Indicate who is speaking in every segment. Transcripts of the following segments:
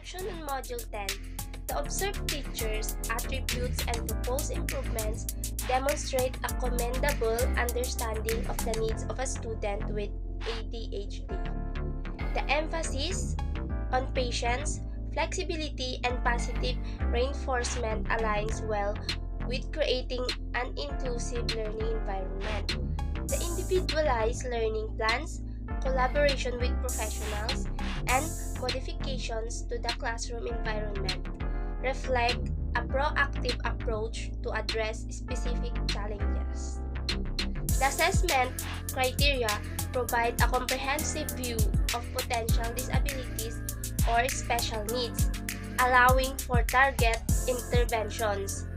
Speaker 1: Reflection on Module 10. The observed features, attributes, and proposed improvements demonstrate a commendable understanding of the needs of a student with ADHD. The emphasis on patience, flexibility, and positive reinforcement aligns well with creating an inclusive learning environment. The individualized learning plans, collaboration with professionals, and modifications to the classroom environment reflect a proactive approach to address specific challenges. The assessment criteria provide a comprehensive view of potential disabilities or special needs, allowing for target interventions.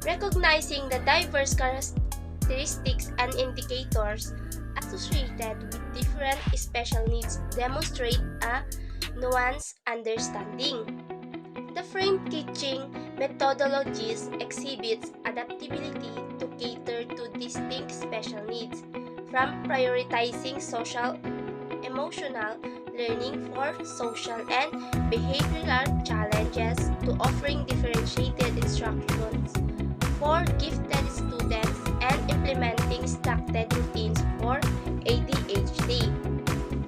Speaker 1: Recognizing the diverse characteristics and indicators associated with different special needs demonstrate a nuanced understanding. The framed teaching methodologies exhibits adaptability to cater to distinct special needs, from prioritizing social emotional learning for social and behavioral challenges to offering differentiated instructions for gifted students and implementing structured routines for ADHD.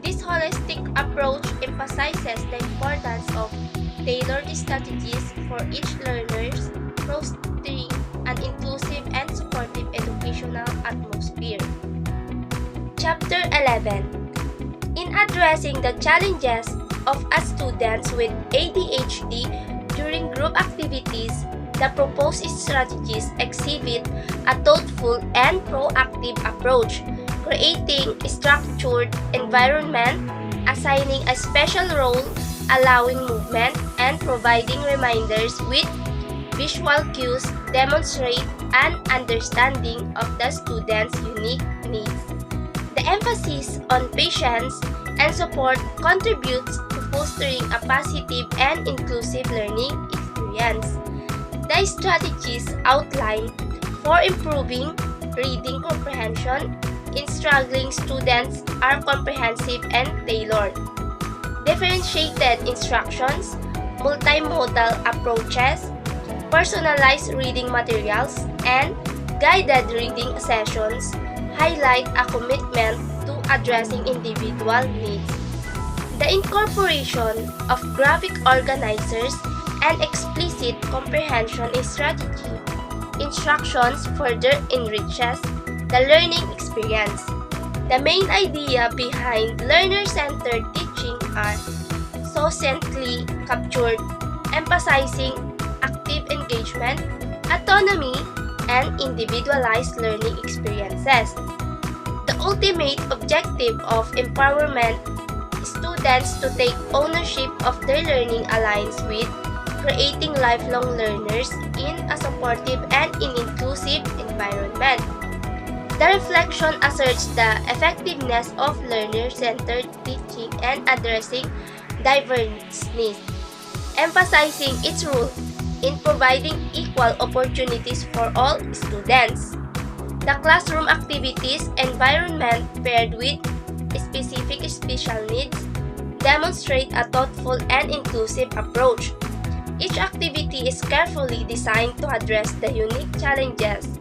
Speaker 1: This holistic approach emphasizes the importance of tailored strategies for each learner, fostering an inclusive and supportive educational atmosphere. Chapter 11. In addressing the challenges of a students with ADHD during group activities, the proposed strategies exhibit a thoughtful and proactive approach, creating a structured environment, assigning a special role, allowing movement, and providing reminders with visual cues demonstrate an understanding of the student's unique needs. The emphasis on patience and support contributes to fostering a positive and inclusive learning experience. The strategies outlined for improving reading comprehension in struggling students are comprehensive and tailored. Differentiated instructions, multimodal approaches, personalized reading materials, and guided reading sessions highlight a commitment to addressing individual needs. The incorporation of graphic organizers and explicit comprehension strategy instructions further enriches the learning experience. The main idea behind learner-centered teaching are succinctly captured, emphasizing active engagement, autonomy, and individualized learning experiences. The ultimate objective of empowerment students to take ownership of their learning aligns with creating lifelong learners in a supportive and inclusive environment. The reflection asserts the effectiveness of learner-centered teaching and addressing diverse needs, emphasizing its role in providing equal opportunities for all students. The classroom activities environment paired with specific special needs demonstrate a thoughtful and inclusive approach. Each activity is carefully designed to address the unique challenges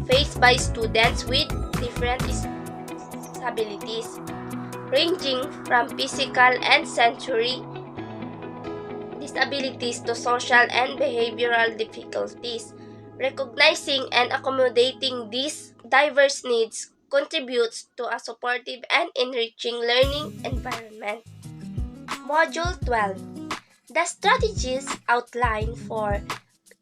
Speaker 1: faced by students with different disabilities, ranging from physical and sensory disabilities to social and behavioral difficulties. Recognizing and accommodating these diverse needs contributes to a supportive and enriching learning environment. Module 12. The strategies outlined for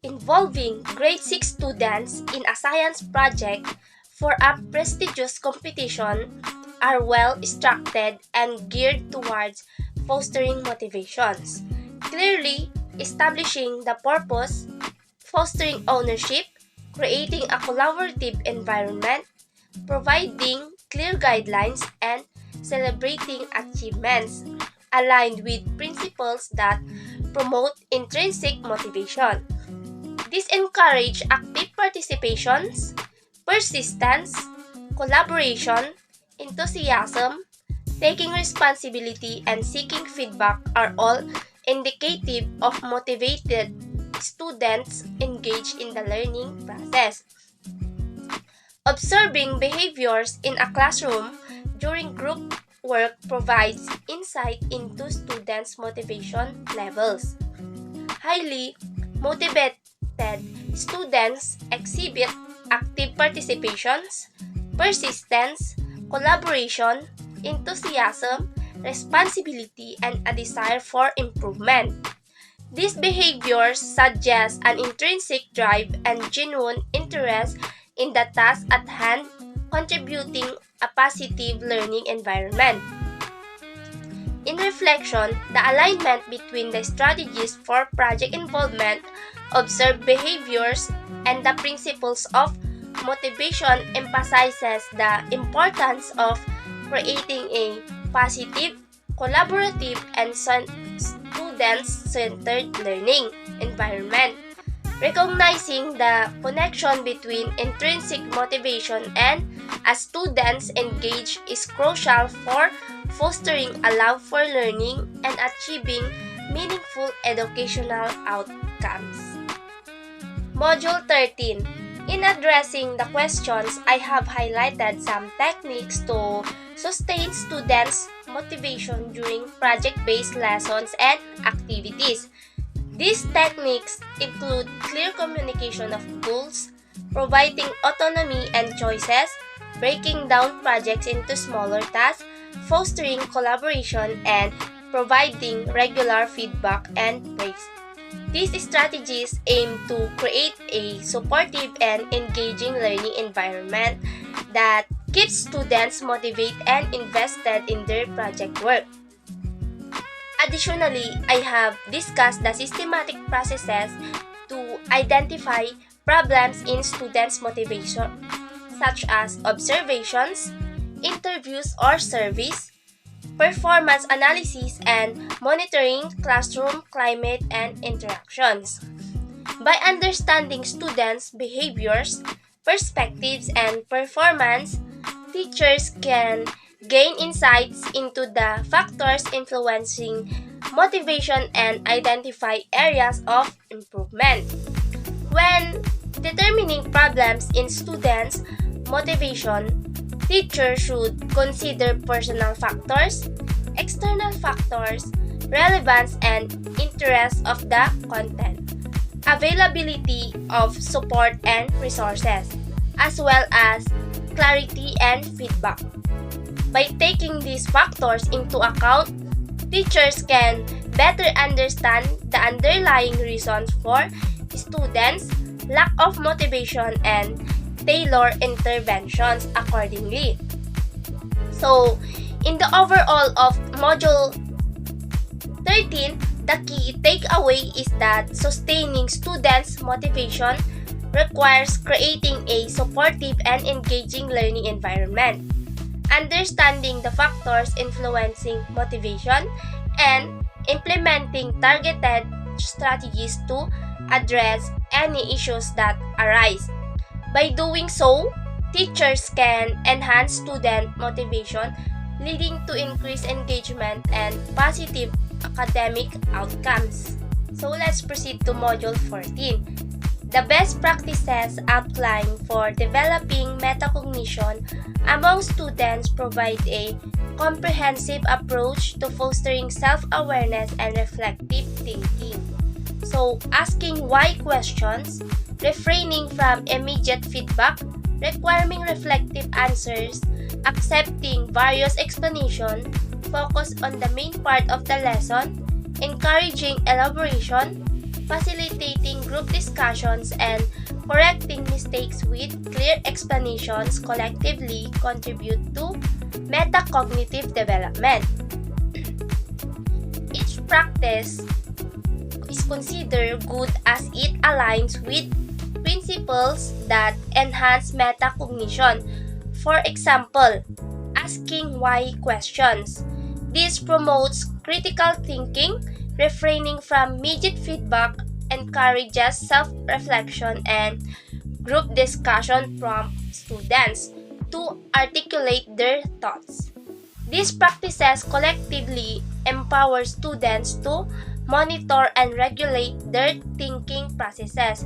Speaker 1: involving grade 6 students in a science project for a prestigious competition are well structured and geared towards fostering motivations, clearly establishing the purpose, fostering ownership, creating a collaborative environment, providing clear guidelines, and celebrating achievements aligned with principles that promote intrinsic motivation. This encourages active participations, persistence, collaboration, enthusiasm, taking responsibility, and seeking feedback are all indicative of motivated students engaged in the learning process. Observing behaviors in a classroom during group work provides insight into students' motivation levels. Highly motivated students exhibit active participations, persistence, collaboration, enthusiasm, responsibility, and a desire for improvement. These behaviors suggest an intrinsic drive and genuine interest in the task at hand, contributing a positive learning environment. In reflection, the alignment between the strategies for project involvement, observed behaviors, and the principles of motivation emphasizes the importance of creating a positive, collaborative, and student-centered learning environment. Recognizing the connection between intrinsic motivation and a student's engage is crucial for fostering a love for learning and achieving meaningful educational outcomes. Module 13. In addressing the questions, I have highlighted some techniques to sustain students' motivation during project-based lessons and activities. These techniques include clear communication of goals, providing autonomy and choices, breaking down projects into smaller tasks, fostering collaboration, and providing regular feedback and praise. These strategies aim to create a supportive and engaging learning environment that keeps students motivated and invested in their project work. Additionally, I have discussed the systematic processes to identify problems in students' motivation, such as observations, interviews or surveys, performance analysis, and monitoring classroom climate and interactions. By understanding students' behaviors, perspectives, and performance, teachers can gain insights into the factors influencing motivation and identify areas of improvement. When determining problems in students' motivation, teachers should consider personal factors, external factors, relevance and interest of the content, availability of support and resources, as well as clarity and feedback. By taking these factors into account, teachers can better understand the underlying reasons for students' lack of motivation and tailor interventions accordingly. So, in the overall of Module 13, the key takeaway is that sustaining students' motivation requires creating a supportive and engaging learning environment, understanding the factors influencing motivation, and implementing targeted strategies to address any issues that arise. By doing so, teachers can enhance student motivation, leading to increased engagement and positive academic outcomes. So let's proceed to Module 14. The best practices outlined for developing metacognition among students provide a comprehensive approach to fostering self-awareness and reflective thinking. So, asking why questions, refraining from immediate feedback, requiring reflective answers, accepting various explanations, focus on the main part of the lesson, encouraging elaboration, facilitating group discussions, and correcting mistakes with clear explanations collectively contribute to metacognitive development. Each practice is considered good as it aligns with principles that enhance metacognition. For example, asking why questions. This promotes critical thinking, refraining from immediate feedback, encourages self-reflection, and group discussion from students to articulate their thoughts. These practices collectively empower students to monitor and regulate their thinking processes,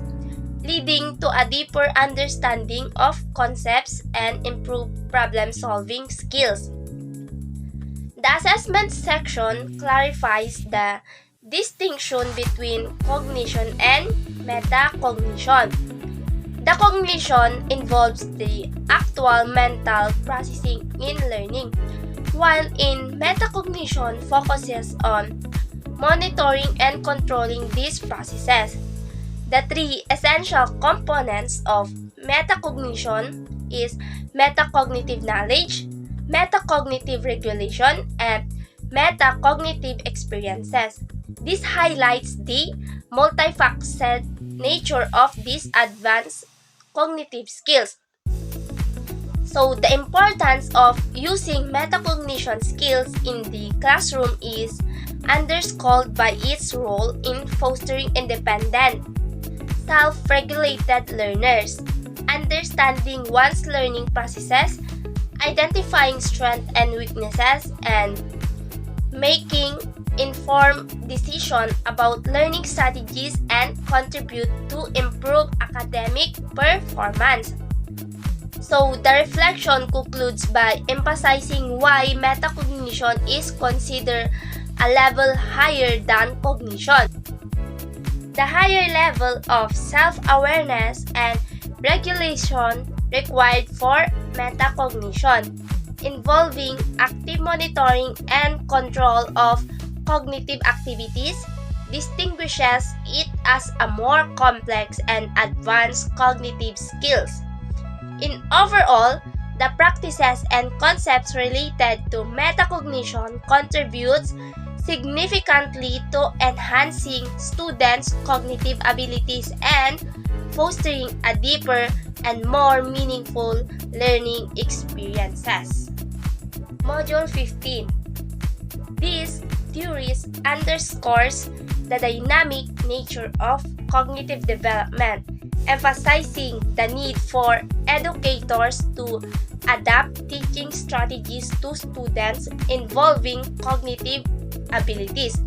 Speaker 1: leading to a deeper understanding of concepts and improved problem-solving skills. The assessment section clarifies the distinction between cognition and metacognition. The cognition involves the actual mental processing in learning, while in metacognition focuses on monitoring and controlling these processes. The three essential components of metacognition is metacognitive knowledge, metacognitive regulation, and metacognitive experiences. This highlights the multifaceted nature of these advanced cognitive skills. So, the importance of using metacognition skills in the classroom is underscored by its role in fostering independent, self-regulated learners, understanding one's learning processes, identifying strengths and weaknesses, and making informed decisions about learning strategies and contribute to improve academic performance. So, the reflection concludes by emphasizing why metacognition is considered a level higher than cognition. The higher level of self-awareness and regulation required for metacognition, involving active monitoring and control of cognitive activities, distinguishes it as a more complex and advanced cognitive skills. In overall, the practices and concepts related to metacognition contributes significantly to enhancing students' cognitive abilities and fostering a deeper and more meaningful learning experiences. Module 15. This theories underscores the dynamic nature of cognitive development, emphasizing the need for educators to adapt teaching strategies to students involving cognitive abilities.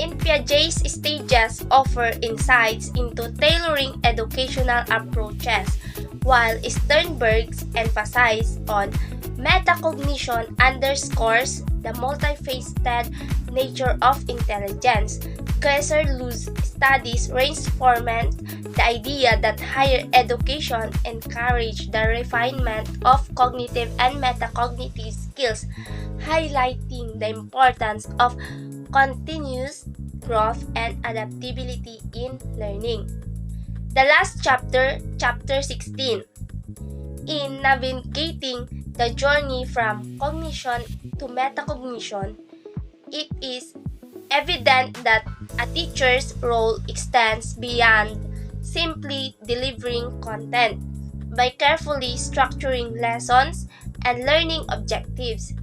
Speaker 1: In Piaget's stages offer insights into tailoring educational approaches, while Sternberg's emphasis on metacognition underscores the multifaceted nature of intelligence. Kaiser-Lew's studies reinforcement the idea that higher education encourages the refinement of cognitive and metacognitive skills, highlighting the importance of continuous growth and adaptability in learning. The last chapter, chapter 16. In navigating the journey from cognition to metacognition, it is evident that a teacher's role extends beyond simply delivering content. By carefully structuring lessons and learning objectives,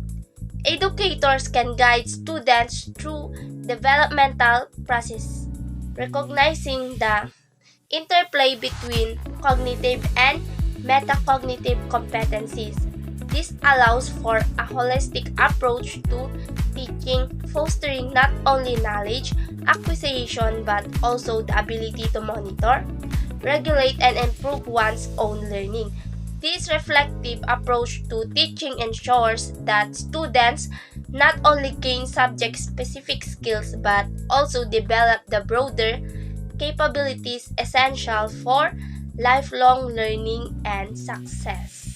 Speaker 1: educators can guide students through developmental process, recognizing the interplay between cognitive and metacognitive competencies. This allows for a holistic approach to teaching, fostering not only knowledge acquisition but also the ability to monitor, regulate, and improve one's own learning. This reflective approach to teaching ensures that students not only gain subject-specific skills but also develop the broader capabilities essential for lifelong learning and success.